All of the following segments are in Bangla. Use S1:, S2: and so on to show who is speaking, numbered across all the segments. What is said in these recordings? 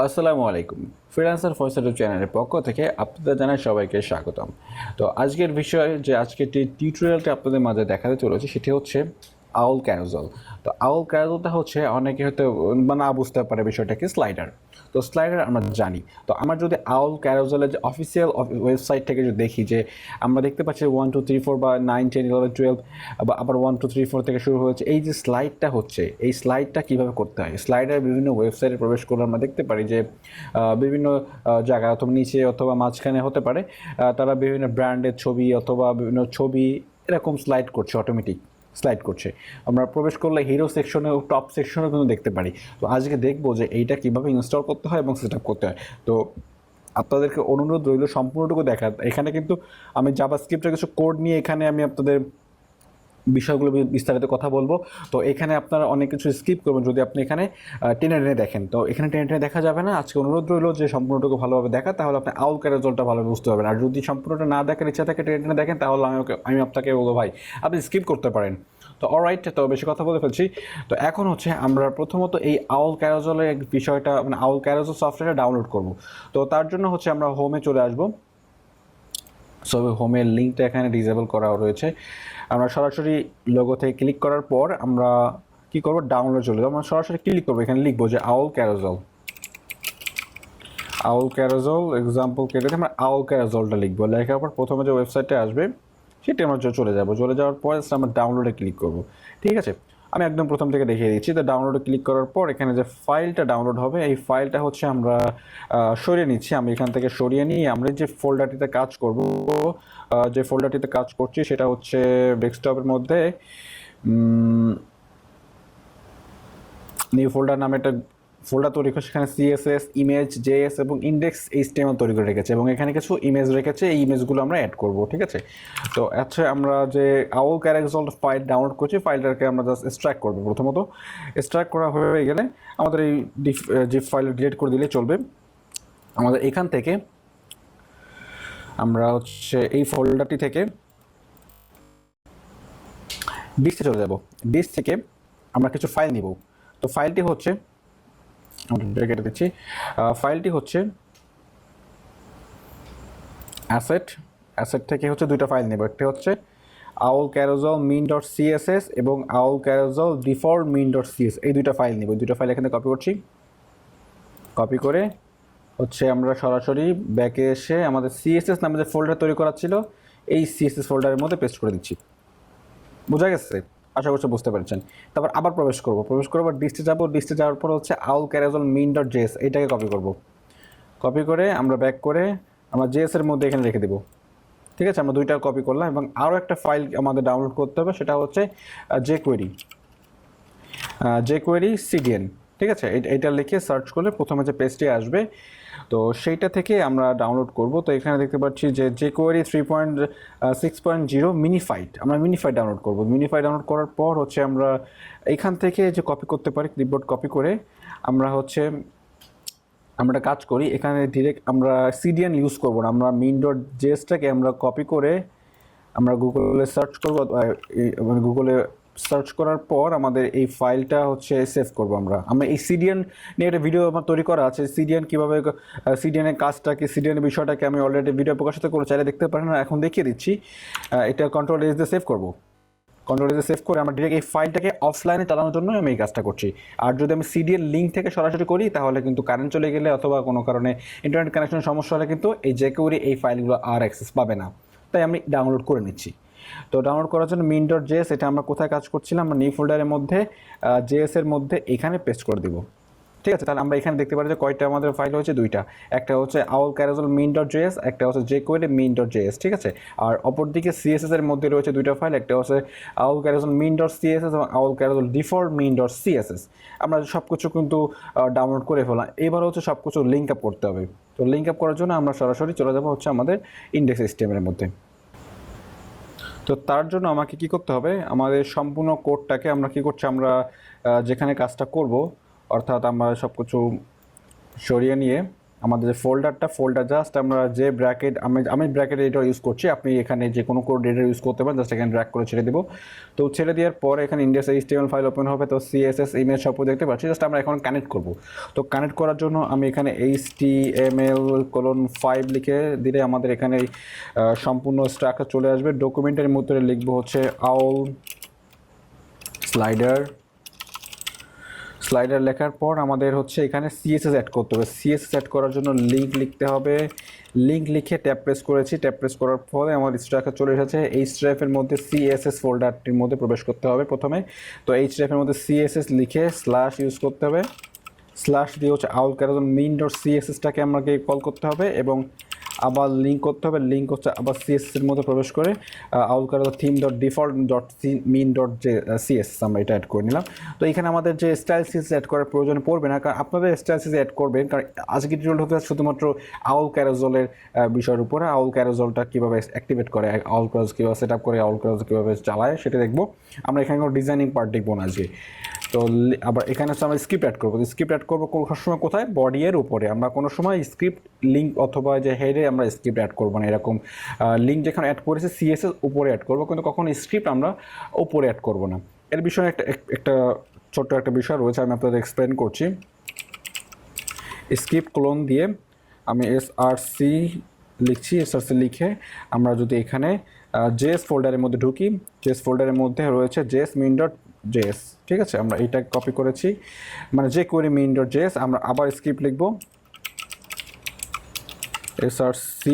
S1: আসসালামু আলাইকুম। ফ্রিল্যান্সার ফর ইউটিউব চ্যানেলের পক্ষ থেকে আপনাদের জানাই সবাইকে স্বাগতম। তো আজকের বিষয় যে আজকের যে টিউটোরিয়ালটি আপনাদের মাঝে দেখাতে চলেছি সেটি হচ্ছে আউল ক্যারোজেল। তো আউল ক্যারোজেলটা হচ্ছে অনেকে হয়তো না বুঝতে পারে বিষয়টা কি স্লাইডার। তো স্লাইডার আমরা জানি। তো আমরা যদি আউল ক্যারোজেলের যে অফিসিয়াল ওয়েবসাইট থেকে যদি দেখি যে আমরা দেখতে পাচ্ছি 1 2 3 4 বা 9 10 11 12 বা আবার 1 2 3 4 থেকে শুরু হয়েছে। এই যে স্লাইডটা হচ্ছে এই স্লাইডটা কীভাবে করতে হয়? স্লাইডার বিভিন্ন ওয়েবসাইটে প্রবেশ করলে আমরা দেখতে পারি যে বিভিন্ন জায়গায় অথবা নিচে অথবা মাঝখানে হতে পারে তারা বিভিন্ন ব্র্যান্ডের ছবি অথবা বিভিন্ন ছবি এরকম স্লাইড করছে, অটোমেটিক স্লাইড করছে। আমরা প্রবেশ করলে হিরো সেকশনে টপ সেকশনেও কিন্তু দেখতে পারি। তো আজকে দেখবো যে এইটা কীভাবে ইনস্টল করতে হয় এবং সেট আপ করতে হয়। তো আপনাদেরকে অনুরোধ রইল সম্পূর্ণটুকু দেখার। এখানে কিন্তু আমি জাভাস্ক্রিপ্টের কিছু কোড নিয়ে এখানে আমি আপনাদের বিষয়গুলো বিস্তারিত কথা বলবো। তো এখানে আপনারা অনেক কিছু স্কিপ করবেন যদি আপনি এখানে টেনে টেনে দেখেন। তো এখানে টেনে টেনে দেখা যাবে না। আজকে অনুরোধ রইল যে সম্পূর্ণটুকু ভালোভাবে দেখা, তাহলে আপনি আউল ক্যারোজেলটা ভালোভাবে বুঝতে পারবেন। আর যদি সম্পূর্ণটা না দেখার ইচ্ছা থাকে টেনে টেনে দেখেন, তাহলে আমি আপনাকে বলবো ভাই আপনি স্কিপ করতে পারেন। তো অলরাইট, তো বেশি কথা বলে ফেলছি। তো এখন হচ্ছে আমরা প্রথমত এই আউল ক্যারোজেলের বিষয়টা মানে আউল ক্যারোজেল সফটওয়্যারটা ডাউনলোড করব। তো তার জন্য হচ্ছে আমরা হোমে চলে আসবো। সো হোমের লিঙ্কটা এখানে ডিসেবল করা রয়েছে। আমরা সরাসরি লোগো থেকে ক্লিক করার পর আমরা কি করব, ডাউনলোড চলে যাবো। আমরা সরাসরি ক্লিক করবো, এখানে লিখবো যে আউল ক্যারোজেল এক্সাম্পল কেটে আমরা আউল ক্যারোজেলটা লিখবো। লেখার পর প্রথমে যে ওয়েবসাইটে আসবে সেটি আমরা চলে যাওয়ার পর আমরা ডাউনলোডে ক্লিক করব। ঠিক আছে, আমি একদম প্রথম থেকে দেখিয়ে দিচ্ছি। তো ডাউনলোডে ক্লিক করার পর এখানে যে ফাইলটা ডাউনলোড হবে এই ফাইলটা হচ্ছে আমরা সরিয়ে নিচ্ছি। আমি এখান থেকে সরিয়ে নিয়ে আমরা যে ফোল্ডারটিতে কাজ করব, যে ফোল্ডারটিতে কাজ করছি সেটা হচ্ছে ডেস্কটপের মধ্যে নিউ ফোল্ডার নামে একটা ফোল্ডার তৈরি করে সেখানে সিএসএস, ইমেজ, জেএস এবং ইন্ডেক্স এইচটিএমএল তৈরি করে রেখেছে এবং এখানে কিছু ইমেজ রেখেছে। এই ইমেজগুলো আমরা অ্যাড করব। ঠিক আছে, তো আচ্ছা আমরা যে আউল ক্যারোজেল ফাইল ডাউনলোড করছি ফাইলটাকে আমরা জাস্ট এক্সট্রাক্ট করব। প্রথমত এক্সট্রাক্ট করা হয়ে গেলে আমাদের এই জিপ ফাইল ডিলিট করে দিলে চলবে। আমাদের এখান থেকে আমরা হচ্ছে এই ফোল্ডারটি থেকে ডিস্কে চলে যাব। ডিস্ক থেকে আমরা কিছু ফাইল নিব। তো ফাইলটি হচ্ছে কেটে দিচ্ছি। ফাইলটি হচ্ছে অ্যাসেট থেকে হচ্ছে দুইটা ফাইল নেব। একটা হচ্ছে owlCarousel min.css এবং owlCarousel default min.css, এই দুইটা ফাইল নেব। দুইটা ফাইল এখানে কপি করছি। কপি করে হচ্ছে আমরা সরাসরি ব্যাকে এসে আমাদের সিএসএস নামে যে ফোল্ডার তৈরি করা ছিল এই সিএসএস ফোল্ডারের মধ্যে পেস্ট করে দিচ্ছি। বোঝা গেছে? আশা করছি বুঝতে পেরেছেন। তারপর আবার প্রবেশ করবো ডিস্টে যাবো। ডিস্টে যাওয়ার পর হচ্ছে owlCarousel min.js এইটাকে কপি করব। কপি করে আমরা ব্যাক করে আমরা জেএস এর মধ্যে এখানে রেখে দেবো। ঠিক আছে, আমরা দুইটা কপি করলাম এবং আরও একটা ফাইল আমাদের ডাউনলোড করতে হবে, সেটা হচ্ছে jQuery CDN। ঠিক আছে, এটা লিখে সার্চ করলে প্রথমে যে পেজটি আসবে তো সেইটা থেকে আমরা ডাউনলোড করব। তো এখানে দেখতে পাচ্ছি যে jQuery 3.6.0 মিনিফাইড, আমরা মিনিফাইড ডাউনলোড করব। মিনিফাইড ডাউনলোড করার পর হচ্ছে আমরা এইখান থেকে যে কপি করতে পারি, ক্লিপবোর্ড কপি করে আমরা কাজ করি। এখানে ডিরেক্ট আমরা সিডিএন ইউজ করব না, আমরা min.js-টাকে আমরা কপি করে আমরা গুগলে সার্চ করব। মানে গুগলে সার্চ করার পর আমাদের এই ফাইলটা হচ্ছে সেভ করব। আমরা এই সিডিএন নিয়ে একটা ভিডিও আমার তৈরি করা আছে। সিডিএন কীভাবে, সিডিএনের কাজটাকে, সিডিএনের বিষয়টাকে আমি অলরেডি ভিডিও প্রকাশিত করে চাইলে দেখতে পারেন, এখন দেখিয়ে দিচ্ছি। এটা কন্ট্রোল এস দিয়ে সেভ করব। কন্ট্রোল এসে সেভ করে আমরা ডিরেক্ট এই ফাইলটাকে অফলাইনে চালানোর জন্য আমি এই কাজটা করছি। আর যদি আমি সিডিএল লিঙ্ক থেকে সরাসরি করি তাহলে কিন্তু কারেন্ট চলে গেলে অথবা কোনো কারণে ইন্টারনেট কানেকশনের সমস্যা হলে কিন্তু এই jQuery এই ফাইলগুলো আর অ্যাক্সেস পাবে না। তাই আমি ডাউনলোড করে নিচ্ছি। তো ডাউনলোড করার জন্য min.js এটা আমরা কোথায় কাজ করছিলাম, আমরা নিউ ফোল্ডারের মধ্যে জেএস এর মধ্যে এখানে পেস্ট করে দিব। ঠিক আছে, তাহলে আমরা এখানে দেখতে পারি যে কয়টা আমাদের ফাইল হচ্ছে, দুইটা। একটা হচ্ছে owlCarousel min.js, একটা হচ্ছে jQuery min.js। ঠিক আছে, আর অপরদিকে সিএসএস এর মধ্যে রয়েছে দুইটা ফাইল, একটা হচ্ছে owlCarousel min.css এবং owlCarousel default min.css। আমরা সব কিছু কিন্তু ডাউনলোড করে ফেললাম। এবার হচ্ছে সব কিছু লিঙ্ক আপ করতে হবে। তো লিঙ্ক আপ করার জন্য আমরা সরাসরি চলে যাবো হচ্ছে আমাদের ইন্ডেক্স HTML এর মধ্যে। তো তার জন্য আমাকে কি করতে হবে, আমাদের সম্পূর্ণ কোডটাকে আমরা কি করছি, আমরা যেখানে কাজটা করব অর্থাৎ আমরা সব কিছু সরিয়ে নিয়ে আমাদের যে ফোল্ডার জাস্ট আমরা যে ব্র্যাকেট আমি ব্র্যাকেট এডিটর ইউজ করছি, আপনি এখানে যে কোনো কোড এডিটর ইউজ করতে পারেন, জাস্ট এখানে ড্র্যাগ করে ছেড়ে দেবো। তো ছেড়ে দেওয়ার পর এখানে ইন্ডেক্স HTML ফাইল ওপেন হবে, তো CSS ইমেজ সব দেখতে পাচ্ছি। জাস্ট আমরা এখন কানেক্ট করব। তো কানেক্ট করার জন্য আমি এখানে HTML:5 লিখে দিলে আমাদের এখানে সম্পূর্ণ স্ট্রাকচার চলে আসবে। ডকুমেন্টের মধ্যে লিখবো হচ্ছে আউল স্লাইডার লেখার পর আমাদের হচ্ছে এখানে CSS অ্যাড করতে হবে। CSS অ্যাড করার জন্য লিঙ্ক লিখতে হবে। লিঙ্ক লিখে ট্যাব প্রেস করেছি। ট্যাব প্রেস করার পরে আমার স্ট্রাকচার চলে এসেছে। href-এর মধ্যে CSS ফোল্ডারটির মধ্যে প্রবেশ করতে হবে প্রথমে। তো href-এর মধ্যে CSS লিখে স্ল্যাশ ইউজ করতে হবে। স্ল্যাশ দিয়ে হচ্ছে owlCarousel main.css-টাকে আমাকে কল করতে হবে এবং আবার লিঙ্ক করতে হবে। লিঙ্ক হচ্ছে আবার CSS-এর মধ্যে প্রবেশ করে owlCarousel theme.default.main.css আমরা এটা অ্যাড করে নিলাম। তো এখানে আমাদের যে স্টাইল CSS অ্যাড করার প্রয়োজন পড়বে না, কারণ আপনাদের স্টাইল CSS অ্যাড করবেন, কারণ আজকে টিউটোরিয়াল হতে শুধুমাত্র owlCarousel-এর বিষয়ের উপরে। owlCarousel-টা কীভাবে অ্যাক্টিভেট করে, owlCarousel কীভাবে সেট আপ করে, owlCarousel কীভাবে চালায় সেটা দেখবো। আমরা এখানে কোনো ডিজাইনিং পার্ট দেখবো না আজকে। তো আবার এখানে হচ্ছে আমরা স্ক্রিপ্ট অ্যাড করবো। স্ক্রিপ্ট অ্যাড করবো সবসময় কোথায়? বডি-এর উপরে। আমরা কোনো সময় স্ক্রিপ্ট লিঙ্ক অথবা যে হেডে আমরা স্ক্রিপ্ট অ্যাড করবো না। এরকম লিঙ্ক যেখানে অ্যাড করেছি CSS উপরে অ্যাড করবো, কিন্তু কখনো স্ক্রিপ্ট আমরা উপরে অ্যাড করবো না। এর বিষয়ে একটা ছোট্ট একটা বিষয় রয়েছে, আমি আপনাদের এক্সপ্লেন করছি। স্ক্রিপ্ট ক্লোন দিয়ে আমি src লিখছি। src লিখে আমরা যদি এখানে JS ফোল্ডারের মধ্যে ঢুকি, JS ফোল্ডারের মধ্যে রয়েছে JS main.js, ঠিক আছে? আমরা এইটা কপি করেছি, মানে jQuery main.js। আমরা আবার স্ক্রিপ্ট লিখব src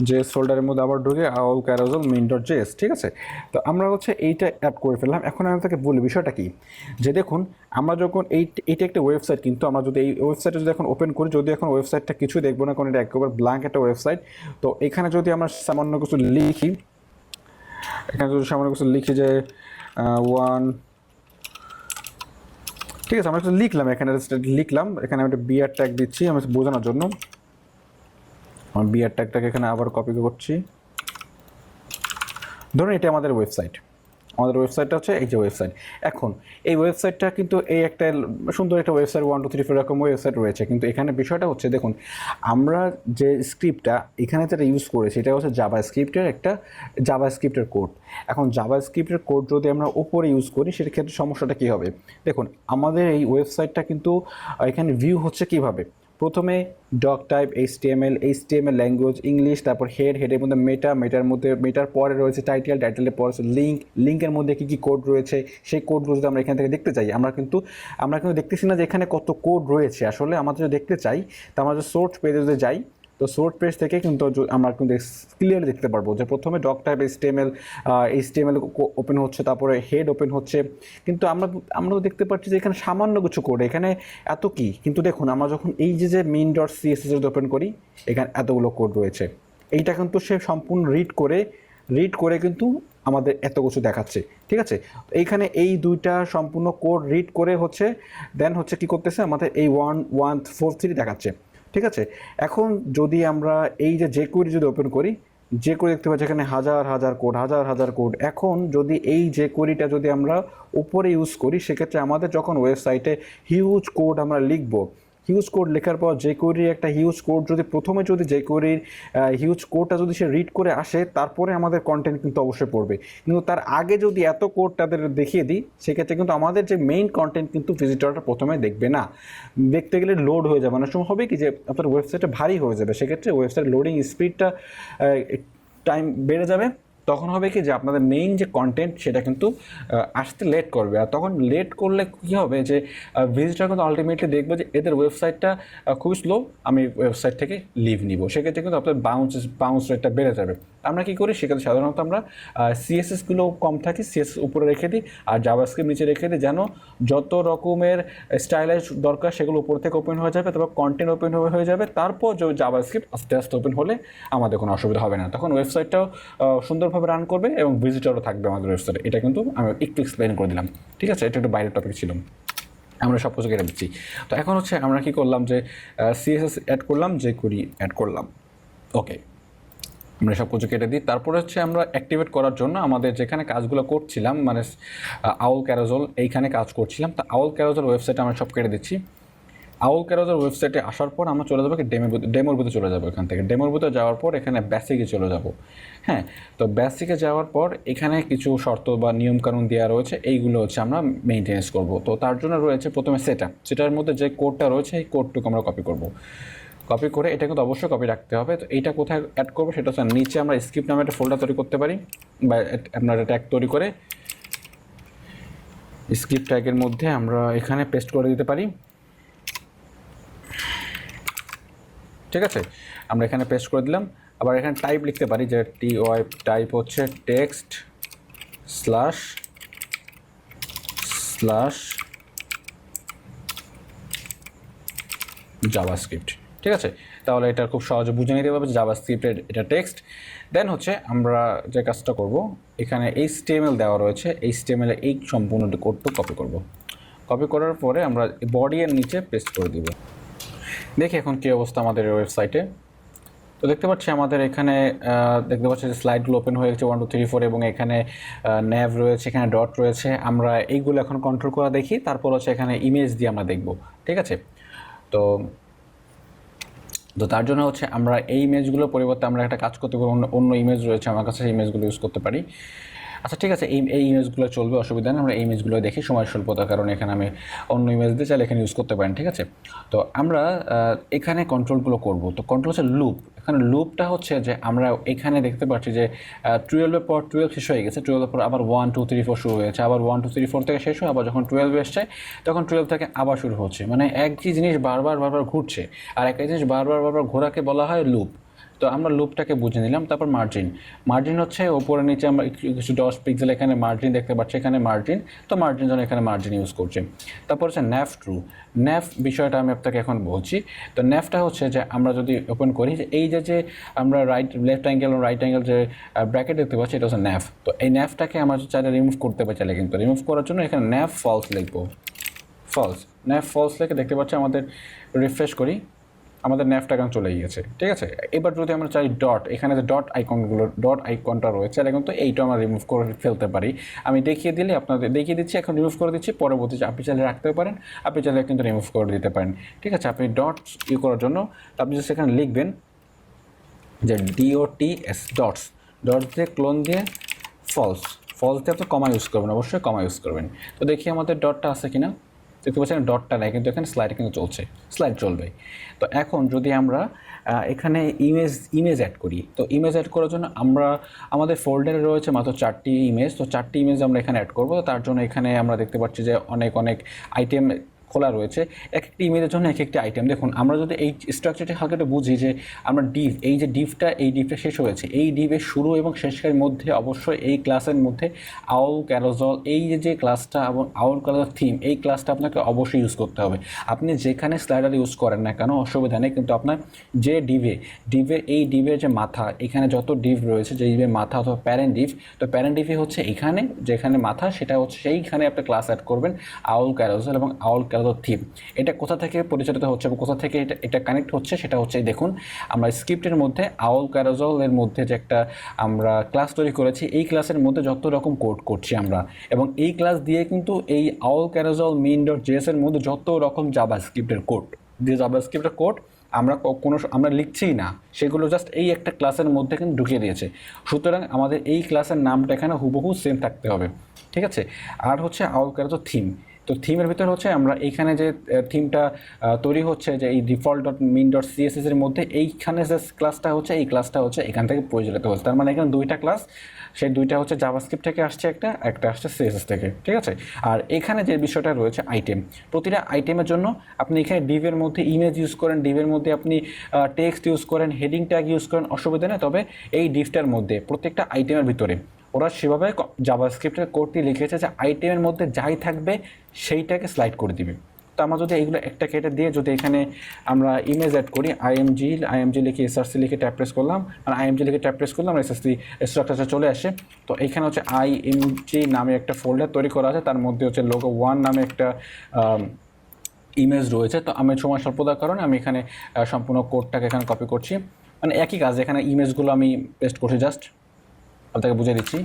S1: JS ফোল্ডারের মধ্যে আবার ঢুকে owlCarousel main.js, ঠিক আছে? তো আমরা হচ্ছে এইটা অ্যাড করে ফেললাম। এখন আমি আপনাকে বলি বিষয়টা কি, যে দেখুন আমরা যখন এইটা একটা ওয়েবসাইট, কিন্তু আমরা যদি এই ওয়েবসাইটে যদি এখন ওপেন করি, যদি এখন ওয়েবসাইটটা কিছুই দেখবো না, কারণ এটা একেবারে ব্ল্যাঙ্ক একটা ওয়েবসাইট। তো এখানে যদি আমরা সামান্য কিছু লিখি, যে ঠিক আছে, আমরা একটু লিখলাম, এখানে এখানে আমি একটা বিআর ট্যাগ দিচ্ছি আমি বোঝানোর জন্য। আমার বিআর ট্যাগটাকে এখানে আবার কপি করছি। ধরুন এটা আমাদের ওয়েবসাইটটা হচ্ছে এই যে ওয়েবসাইট। এখন এই ওয়েবসাইটটা কিন্তু এই একটা সুন্দর একটা ওয়েবসাইট 1 2 3 4 এরকম ওয়েবসাইট রয়েছে, কিন্তু এখানে বিষয়টা হচ্ছে দেখুন আমরা যে স্ক্রিপ্টটা এখানে যেটা ইউজ করেছি এটা হচ্ছে জাভাস্ক্রিপ্টের কোড। এখন জাভাস্ক্রিপ্টের কোড যদি আমরা উপরে ইউজ করি সেক্ষেত্রে সমস্যাটা কী হবে? দেখুন আমাদের এই ওয়েবসাইটটা কিন্তু এখানে ভিউ হচ্ছে কীভাবে, প্রথমে doc type HTML language English, তারপর হেডের মধ্যে মেটার পরে রয়েছে টাইটেলের পরে লিঙ্কের মধ্যে কী কোড রয়েছে, সেই কোডগুলো যদি আমরা এখান থেকে দেখতে চাই, আমরা কিন্তু দেখতেছি না যে এখানে কত কোড রয়েছে। আসলে আমাদের যদি দেখতে চাই, তা আমরা যদি সোর্স পেজে যদি যাই, তো সোর্স পেজ থেকে কিন্তু আমরা কিন্তু ক্লিয়ারলি দেখতে পারবো যে প্রথমে ডক টাইপ HTML ওপেন হচ্ছে, তারপরে হেড ওপেন হচ্ছে, কিন্তু আমরা দেখতে পাচ্ছি যে এখানে সামান্য কিছু কোড, এখানে এত কি। কিন্তু দেখুন আমরা যখন এই যে main.css ওপেন করি, এখানে এতগুলো কোড রয়েছে। এইটা কিন্তু সে সম্পূর্ণ রিড করে কিন্তু আমাদের এত কিছু দেখাচ্ছে, ঠিক আছে? এইখানে এই দুইটা সম্পূর্ণ কোড রিড করে হচ্ছে দেন হচ্ছে কি করতেছে, আমাদের এই 1 1 4 3 দেখাচ্ছে, ঠিক আছে? এখন যদি আমরা এই যে jQuery যদি ওপেন করি, jQuery দেখতে পাচ্ছি এখানে হাজার হাজার কোড। এখন যদি এই jQueryটা যদি আমরা উপরে ইউজ করি, সেক্ষেত্রে আমাদের যখন ওয়েবসাইটে হিউজ কোড আমরা লিখবো, হিউজ কোড লেখার পর jQuery একটা হিউজ কোড যদি প্রথমে jQuery হিউজ কোডটা যদি সে রিড করে আসে, তারপরে আমাদের কন্টেন্ট কিন্তু অবশ্যই পড়বে। কিন্তু তার আগে যদি এত কোড তাদের দেখিয়ে দিই, সেক্ষেত্রে কিন্তু আমাদের যে মেইন কন্টেন্ট কিন্তু ভিজিটরটা প্রথমে দেখবে না। দেখতে গেলে লোড হয়ে যাবে, অনেক সময় হবে কি যে আপনার ওয়েবসাইটটা ভারী হয়ে যাবে, সেক্ষেত্রে ওয়েবসাইট লোডিং স্পিডটা টাইম বেড়ে যাবে। তখন হবে কি যে আপনাদের মেইন যে কন্টেন্ট সেটা কিন্তু আসতে লেট করবে। আর তখন লেট করলে কী হবে যে ভিজিটর কিন্তু আলটিমেটলি দেখবে যে এদের ওয়েবসাইটটা খুবই স্লো, আমি ওয়েবসাইট থেকে লিভ নিব। সেক্ষেত্রে কিন্তু আপনার বাউন্স রেটটা বেড়ে যাবে। আমরা কী করি সেক্ষেত্রে সাধারণত আমরা CSSগুলো কম থাকে, CSS উপরে রেখে দিই আর জাভাস্ক্রিপ্ট নিচে রেখে দিই, যেন যত রকমের স্টাইলাইজ দরকার সেগুলো উপর থেকে ওপেন হয়ে যাবে, তারপর কন্টেন্ট ওপেন হয়ে যাবে, তারপর যে জাভাস্ক্রিপ্ট আস্তে আস্তে ওপেন হলে আমাদের কোনো অসুবিধা হবে না। তখন ওয়েবসাইটটাও সুন্দরভাবে রান করবে এবং ভিজিটরও থাকবে আমাদের ওয়েবসাইটে। এটা কিন্তু আমি একটু এক্সপ্লেন করে দিলাম, ঠিক আছে? এটা একটু বাইরের টপিক ছিল, আমরা সব কিছু কেটে দিচ্ছি। তো এখন হচ্ছে আমরা কী করলাম যে CSS অ্যাড করলাম, jQuery অ্যাড করলাম, ওকে, আমরা সব কিছু কেটে দিই। তারপরে হচ্ছে আমরা অ্যাক্টিভেট করার জন্য আমাদের যেখানে কাজগুলো করছিলাম, মানে owlCarousel এইখানে কাজ করছিলাম, তা owlCarousel ওয়েবসাইটে আমরা সব কেটে দিচ্ছি। owlCarousel ওয়েবসাইটে আসার পর আমরা চলে যাবো ডেমোর ভিতরে চলে যাবো। এখান থেকে ডেমোর ভিতরে যাওয়ার পর এখানে বেসিকে চলে যাব। হ্যাঁ, তো বেসিকে যাওয়ার পর এখানে কিছু শর্ত বা নিয়মকানুন দেওয়া রয়েছে, এইগুলো হচ্ছে আমরা মেনটেন্স করব। তো তার জন্য রয়েছে প্রথমে সেটার মধ্যে যে কোডটা রয়েছে এই কোডটুকু আমরা কপি করব। কপি করে এটা কিন্তু অবশ্যই কপি রাখতে হবে। তো এইটা কোথায় অ্যাড করবো সেটা হচ্ছে নিচে আমরা স্ক্রিপ্ট নামে একটা ফোল্ডার তৈরি করতে পারি, বা আপনার ট্যাগ তৈরি করে স্ক্রিপ্ট ট্যাগের মধ্যে আমরা এখানে পেস্ট করে দিতে পারি। ঠিক আছে, আমরা এখানে পেস্ট করে দিলাম। আবার এখানে টাইপ লিখতে পারি, যে TY টাইপ হচ্ছে টেক্সট স্ল্যাশ জাভাস্ক্রিপ্ট। ঠিক আছে, তাহলে এটা খুব সহজে বুঝে নিতে পারবে যে জাভাস্ক্রিপ্টের এটা টেক্সট। দেন হচ্ছে আমরা যে কাজটা করব, এখানে HTML দেওয়া রয়েছে, HTML এই সম্পূর্ণ কোডটা কপি করব। কপি করার পরে আমরা বডি এর নিচে পেস্ট করে দিব। দেখি এখন কী অবস্থা আমাদের ওয়েবসাইটে। তো দেখতে পাচ্ছি আমাদের এখানে দেখতে পাচ্ছি যে স্লাইডগুলো ওপেন হয়ে গেছে 1 2 3 4, এবং এখানে ন্যাভ রয়েছে, এখানে ডট রয়েছে। আমরা এইগুলো এখন কন্ট্রোল করা দেখি, তারপর হচ্ছে এখানে ইমেজ দিয়ে আমরা দেখব। ঠিক আছে, তো তার জন্য হচ্ছে আমরা এই ইমেজগুলোর পরিবর্তে আমরা একটা কাজ করতে পারি, অন্য ইমেজ রয়েছে আমার কাছে, ইমেজগুলো ইউজ করতে পারি। আচ্ছা ঠিক আছে, এই ইমেজগুলো চলবে, অসুবিধা নেই। আমরা এই ইমেজগুলো দেখি, সময় স্বল্পতার কারণে এখানে আমি অন্য ইমেজ দিয়ে চাইলে এখানে ইউজ করতে পারেন। ঠিক আছে, তো আমরা এখানে কন্ট্রোলগুলো করব। তো কন্ট্রোল হচ্ছে লুপ। এখানে লুপটা হচ্ছে যে আমরা এখানে দেখতে পাচ্ছি যে 12-এর পর 12 শেষ হয়ে গেছে, 12-এর পর আবার 1 2 3 4 শুরু হয়েছে, আবার 1 2 3 4 থেকে শেষ হয়, আবার যখন 12 এসছে তখন 12 থেকে আবার শুরু হচ্ছে। মানে একই জিনিস বারবার ঘুরছে, আর একই জিনিস বারবার ঘোরাকে বলা হয় লুপ। তো আমরা লুপটাকে বুঝে নিলাম। তারপর মার্জিন হচ্ছে ওপরে নিচে আমরা কিছু 10 পিক্সেল এখানে মার্জিন দেখতে পাচ্ছি, এখানে মার্জিন। তো মার্জিন জন্য এখানে মার্জিন ইউজ করছি। তারপর হচ্ছে ন্যাভ বিষয়টা আমি আপনাকে এখন বলছি। তো ন্যাভটা হচ্ছে যে আমরা যদি ওপেন করি, যে এই যে আমরা লেফট অ্যাঙ্গেল যে ব্র্যাকেট দেখতে পাচ্ছি, এটা হচ্ছে ন্যাভ। তো এই ন্যাভটাকে আমরা চাইলে রিমুভ করতে পারি, চাইলে কিন্তু রিমুভ করার জন্য এখানে ন্যাভ ফলস লিখবো। ন্যাভ ফলস লিখে দেখতে পাচ্ছি আমাদের, রিফ্রেশ করি, আমাদের ন্যাভটা এখন চলে গিয়েছে। ঠিক আছে, এবার যদি আমরা চাই ডট, এখানে যে ডট আইকনটা রয়েছে, এটা কিন্তু এইটা আমরা রিমুভ করে ফেলতে পারি। আমি দেখিয়ে দিলে আপনাদের দেখিয়ে দিচ্ছি, এখন রিমুভ করে দিচ্ছি। পরবর্তী আপনি চাইলে রাখতে পারেন, আপনি চাইলে কিন্তু রিমুভ করে দিতে পারেন। ঠিক আছে, আপনি ডট করার জন্য আপনি জাস্ট এখানে লিখবেন যে DOTS ডটস দিয়ে ক্লোন দিয়ে ফলস দিয়ে আপনি কমা ইউজ করবেন, অবশ্যই কমা ইউজ করবেন। তো দেখি আমাদের ডটটা আছে কিনা। দেখতে পাচ্ছেন ডটটা নেই, কিন্তু এখানে স্লাইড কিন্তু স্লাইড চলবে। তো এখন যদি আমরা এখানে ইমেজ অ্যাড করি, তো ইমেজ অ্যাড করার জন্য আমাদের ফোল্ডারে রয়েছে মাত্র 4টি ইমেজ। তো 4টি ইমেজ আমরা এখানে অ্যাড করবো। তার জন্য এখানে আমরা দেখতে পাচ্ছি যে অনেক আইটেম খোলা রয়েছে, এক একটি ইমেজের জন্য এক একটি আইটেম। দেখুন, আমরা যদি এই স্ট্রাকচারটি হালকা একটু বুঝি, যে আমরা এই যে ডিভটা শেষ হয়েছে, এই ডিভের শুরু এবং শেষের মধ্যে অবশ্যই এই ক্লাসের মধ্যে owlCarousel, এই যে ক্লাসটা এবং owlCarousel থিম, এই ক্লাসটা আপনাকে অবশ্যই ইউজ করতে হবে। আপনি যেখানে স্লাইডার ইউজ করেন না কেন, অসুবিধা নেই, কিন্তু আপনার যে এই ডিভের যে মাথা, এখানে যত ডিভ রয়েছে, যে ডিভের মাথা অথবা প্যারেন্ট ডিভ, তো প্যারেন্ট ডিভে হচ্ছে এখানে যেখানে মাথা, সেটা হচ্ছে সেইখানে আপনি ক্লাস অ্যাড করবেন owlCarousel এবং owlCarousel থিম। এটা কোথা থেকে পরিচালিত হচ্ছে এবং কোথা থেকে এটা কানেক্ট হচ্ছে, সেটা হচ্ছে দেখুন, আমরা স্ক্রিপ্টের মধ্যে owlCarousel এর মধ্যে যে একটা আমরা ক্লাস তৈরি করেছি, এই ক্লাসের মধ্যে যত রকম কোড করছি আমরা, এবং এই ক্লাস দিয়ে কিন্তু এই owlCarousel main.js এর মধ্যে যত রকম জাভাস্ক্রিপ্টের কোড আমরা লিখছিই না, সেগুলো জাস্ট এই একটা ক্লাসের মধ্যে কিন্তু ঢুকিয়ে দিয়েছে। সুতরাং আমাদের এই ক্লাসের নামটা এখানে হুবহু সেম থাকতে হবে। ঠিক আছে, আর হচ্ছে owlCarousel থিম। তো থিমের ভিতরে হচ্ছে আমরা এইখানে যে থিমটা তৈরি হচ্ছে, যে এই default.min.css এর মধ্যে এইখানে যে ক্লাসটা হচ্ছে, এই ক্লাসটা হচ্ছে এখান থেকে পরিচালিত হচ্ছে। তার মানে এখানে দুইটা ক্লাস, সেই দুইটা হচ্ছে জাভাস্ক্রিপ্ট থেকে আসছে, একটা আসছে CSS থেকে। ঠিক আছে, আর এখানে যে বিষয়টা রয়েছে আইটেম, প্রতিটা আইটেমের জন্য আপনি এখানে ডিভের মধ্যে ইমেজ ইউজ করেন, ডিভের মধ্যে আপনি টেক্সট ইউজ করেন, হেডিং ট্যাগ ইউজ করেন, অসুবিধা নেই। তবে এই ডিভটার মধ্যে প্রত্যেকটা আইটেমের ভিতরে ওরা সেভাবে জাভাস্ক্রিপ্টের কোডটি লিখেছে যে আইটেমের মধ্যে যাই থাকবে সেইটাকে স্লাইড করে দিবে। তো আমরা যদি এইগুলো একটা কেটে দিয়ে যদি এখানে আমরা ইমেজ অ্যাড করি, আইএমজি লিখে SRC লিখে ট্যাপ প্রেস করলাম, আর আইএমজি লিখে ট্যাপ প্রেস করলাম, SRC স্ট্রাকচারটা চলে আসে। তো এখানে হচ্ছে আইএমজি নামে একটা ফোল্ডার তৈরি করা আছে, তার মধ্যে হচ্ছে logo 1 নামে একটা ইমেজ রয়েছে। তো আমি সময় স্বল্পতার কারণে আমি এখানে সম্পূর্ণ কোডটাকে এখানে কপি করছি, মানে একই কাজ, এখানে ইমেজগুলো আমি পেস্ট করছি। জাস্ট আপনাকে বুঝিয়ে দিচ্ছি,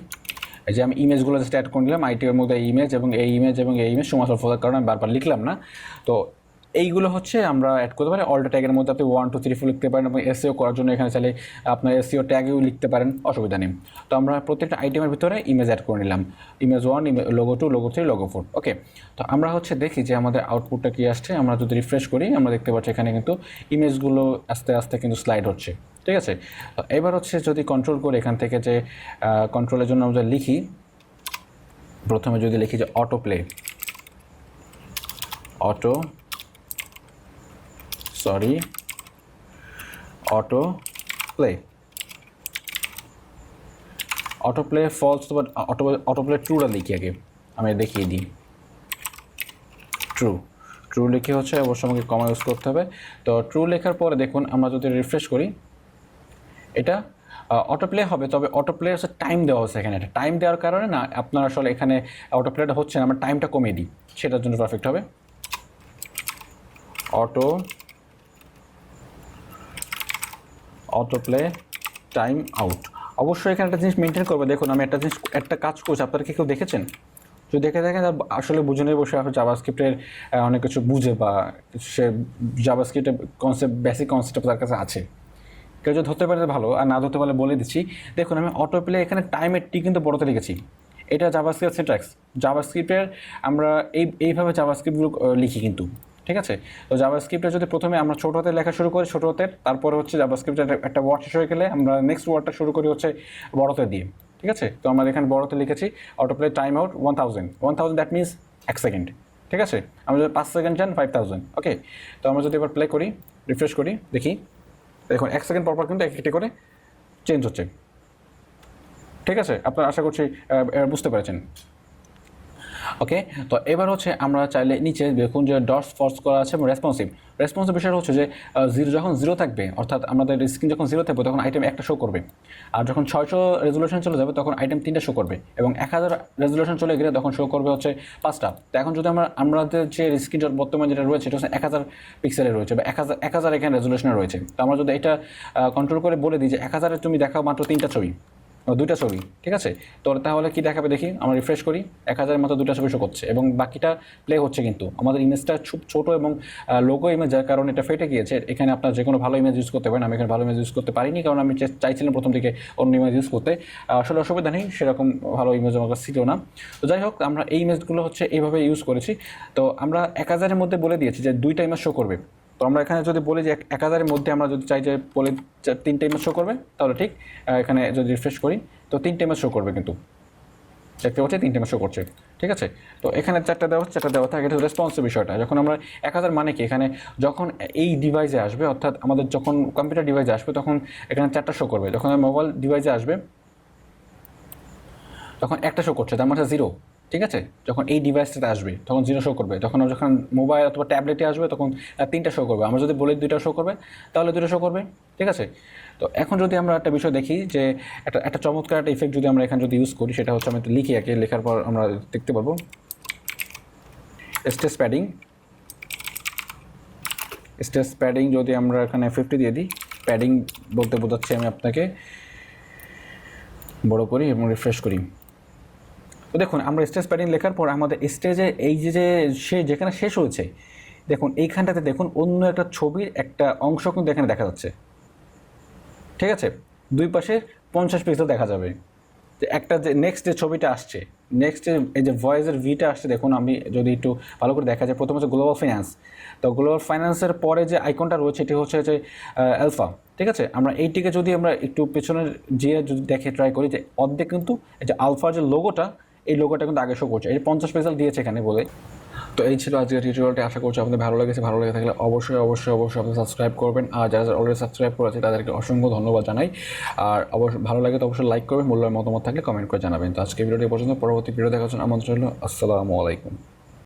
S1: এই যে আমি ইমেজগুলো জাস্ট অ্যাড করে নিলাম, আইটির মধ্যে ইমেজ এবং এই ইমেজ সময় স্বল্পতার কারণে আমি বারবার লিখলাম না। তো এইগুলো হচ্ছে আমরা অ্যাড করতে পারি। অল্টো ট্যাগের মধ্যে আপনি 1 2 3 4 লিখতে পারেন এবং এসইও করার জন্য এখানে চাইলে আপনার এসইও ট্যাগেও লিখতে পারেন, অসুবিধা নেই। তো আমরা প্রত্যেকটা আইটেমের ভিতরে ইমেজ অ্যাড করে নিলাম, ইমেজ 1, লোগো 2, লোগো 3, লোগো 4। ওকে, তো আমরা হচ্ছে দেখি যে আমাদের আউটপুটটা কী আসছে। আমরা যদি রিফ্রেশ করি আমরা দেখতে পাচ্ছি এখানে কিন্তু ইমেজগুলো আস্তে আস্তে কিন্তু স্লাইড হচ্ছে, ঠিক আছে। তো এবার হচ্ছে যদি কন্ট্রোল করে এখান থেকে যে কন্ট্রোলের জন্য আমরা লিখি, প্রথমে যদি লিখি যে অটো প্লে ফলস, তো অটো প্লে ট্রুটা লিখি আগে, আমি দেখিয়ে দিই। ট্রু লিখে হচ্ছে অবশ্যই আমাকে কমা ইউজ করতে হবে। তো ট্রু লেখার পরে দেখুন আমরা যদি রিফ্রেশ করি এটা অটো প্লে হবে, তবে অটো প্লে হচ্ছে টাইম দেওয়া হচ্ছে এখানে। এটা টাইম দেওয়ার কারণে না আপনার আসলে এখানে অটো প্লেটা হচ্ছে না, আমরা টাইমটা কমিয়ে দিই, সেটার জন্য পারফেক্ট হবে। Auto play time out. অবশ্যই এখানে একটা জিনিস মেনটেন করবে। দেখুন আমি একটা কাজ করছি, আপনারা কি কেউ দেখেছেন? যদি দেখে দেখেন আসলে বুঝে নিয়ে বসে আসলে জাভাস্ক্রিপ্টের অনেক কিছু বুঝে বা সে জাভাস্ক্রিপ্টের বেসিক কনসেপ্ট তার কাছে আছে, কেউ যদি ধরতে পারে ভালো, আর না ধরতে পারলে বলে দিচ্ছি। দেখুন আমি অটো প্লে এখানে টাইমের টি কিন্তু বড়তে লিখেছি, এটা জাভাস্ক্রিপ্ট সিনট্যাক্স। জাভাস্ক্রিপ্টের আমরা এইভাবে জাভাস্ক্রিপ্টগুলো লিখি কিন্তু, ঠিক আছে। তো জাভাস্ক্রিপ্টে যদি প্রথমে আমরা ছোটো হাতে লেখা শুরু করি, ছোটো হাতের, তারপরে হচ্ছে জাভাস্ক্রিপ্টের একটা ওয়ার্ড শেষ হয়ে গেলে আমরা নেক্সট ওয়ার্ডটা শুরু করি হচ্ছে বড়তে দিয়ে, ঠিক আছে। তো আমরা এখানে বড়তে লিখেছি autoplay timeout 1000 that means 1 second, ঠিক আছে। আমরা যদি 5 সেকেন্ড চান 5000। ওকে, তো আমরা যদি এবার প্লে করি, রিফ্রেশ করি, দেখি দেখুন 1 সেকেন্ড পরপর কিন্তু একটি করে চেঞ্জ হচ্ছে, ঠিক আছে। আপনারা আশা করছি বুঝতে পেরেছেন। ওকে, তো এবার হচ্ছে আমরা চাইলে নিচে দেখুন যে ডটস ফলস করা আছে এবং রেসপন্সিভ বিষয়টা হচ্ছে যে যখন জিরো থাকবে, অর্থাৎ আমাদের স্ক্রিন যখন জিরো থাকবে তখন আইটেম একটা শো করবে, আর যখন 600 রেজুলেশন চলে যাবে তখন আইটেম 3টা শো করবে, এবং 1000 রেজুলেশন চলে গেলে তখন শো করবে হচ্ছে 5টা। তো এখন যদি আমাদের যে স্ক্রিন বর্তমানে যেটা রয়েছে এটা হচ্ছে 1000 পিক্সেলের রয়েছে বা 1000 এখানে রেজুলেশনে রয়েছে। তো আমরা যদি এটা কন্ট্রোল করে বলে দিই যে 1000-এ তুমি দেখাও মাত্র 3টা ছবি, 2টা ছবি, ঠিক আছে। তো তাহলে কি দেখাবে দেখি, আমরা রিফ্রেশ করি, 1000-এর মতো 2টা ছবি শো করছে এবং বাকিটা প্লে হচ্ছে। কিন্তু আমাদের ইমেজটা খুব ছোটো এবং লোগো ইমেজ, যার কারণে এটা ফেটে গিয়েছে। এখানে আপনার যে কোনো ভালো ইমেজ ইউজ করতে পারেন, আমি এখানে ভালো ইমেজ ইউজ করতে পারিনি কারণ আমি চাইছিলাম প্রথম দিকে অন্য ইমেজ ইউজ করতে, আসলে অসুবিধা নেই, সেরকম ভালো ইমেজ আমার কাছে ছিল না। তো যাই হোক, আমরা এই ইমেজগুলো হচ্ছে এইভাবে ইউজ করেছি। তো আমরা 1000-এর মধ্যে বলে দিয়েছি যে 2টা ইমেজ শো করবে। তো আমরা এখানে যদি বলি যে 1000-এর মধ্যে আমরা যদি চাই যে বলে 3টা ইমেজ শো করবে, তাহলে ঠিক এখানে যদি রিফ্রেশ করি তো 3টা ইমেজ শো করবে, কিন্তু দেখতে পাচ্ছি 3টা ইমেজ শো করছে, ঠিক আছে। তো এখানে 4টা দেওয়া থাকে। এটা রেসপন্সিভ বিষয়টা, যখন আমরা 1000 মানে কি, এখানে যখন এই ডিভাইসে আসবে, অর্থাৎ আমাদের যখন কম্পিউটার ডিভাইসে আসবে তখন এখানে 4টা শো করবে, যখন মোবাইল ডিভাইসে আসবে তখন একটা শো করছে, তার মানে 0, ঠিক আছে। যখন এই ডিভাইসটাতে আসবে তখন 0 শো করবে, যখন মোবাইল অথবা ট্যাবলেটে আসবে তখন 3টা শো করবে। আমরা যদি বলি 2টা শো করবে তাহলে 2টা শো করবে, ঠিক আছে। তো এখন যদি আমরা একটা বিষয় দেখি যে একটা চমৎকার একটা ইফেক্ট যদি আমরা এখানে যদি ইউজ করি, সেটা হচ্ছে আমি লিখি, একে লেখার পর আমরা দেখতে পারবো স্টেজ প্যাডিং যদি আমরা এখানে 50 দিয়ে দিই, প্যাডিং বলতে বোঝাচ্ছি আমি আপনাকে, বড় করি এবং রিফ্রেশ করি। তো দেখুন আমরা স্টেজ প্যাডিং লেখার পর আমাদের স্টেজে এই যে যেখানে শেষ হয়েছে, দেখুন এইখানটাতে দেখুন অন্য একটা ছবির একটা অংশ কিন্তু এখানে দেখা যাচ্ছে, ঠিক আছে। দুই পাশে 50 পিক্সেল দেখা যাবে। যে একটা যে নেক্সট যে ছবিটা আসছে, নেক্সট এই যে ভয়েসের ভিটা আসছে, দেখুন আমি যদি একটু ভালো করে দেখা যায়, প্রথমে হচ্ছে গ্লোবাল ফাইন্যান্স। তো গ্লোবাল ফাইন্যান্সের পরে যে আইকনটা রয়েছে এটি হচ্ছে যে আলফা, ঠিক আছে। আমরা এইটিকে যদি আমরা একটু পেছনের যে যদি দেখে ট্রাই করি, যে অর্ধেক কিন্তু এই যে আলফার যে লোগোটা, এই লোগোটা কিন্তু আগে শো করছে, এই 50 পিক্সেল দিয়েছে এখানে বলে। তো এই ছিল আজকের টিউটোরিয়ালটি, আশা করছি আপনাদের ভালো লেগেছে। ভালো লেগে থাকলে অবশ্যই আপনি সাবস্ক্রাইব করবেন, আর যারা অলরেডি সাবস্ক্রাইব করেছে তাদেরকে অসংখ্য ধন্যবাদ জানাই। আর অবশ্যই ভালো লাগে তো অবশ্যই লাইক করবেন, মূল্যবান মতামত থাকলে কমেন্ট করে জানাবেন। তো আজকে ভিডিওটি পর্যন্ত, পরবর্তী ভিডিও দেখার জন্য আমন্ত্রণ রইল। আসসালামু আলাইকুম।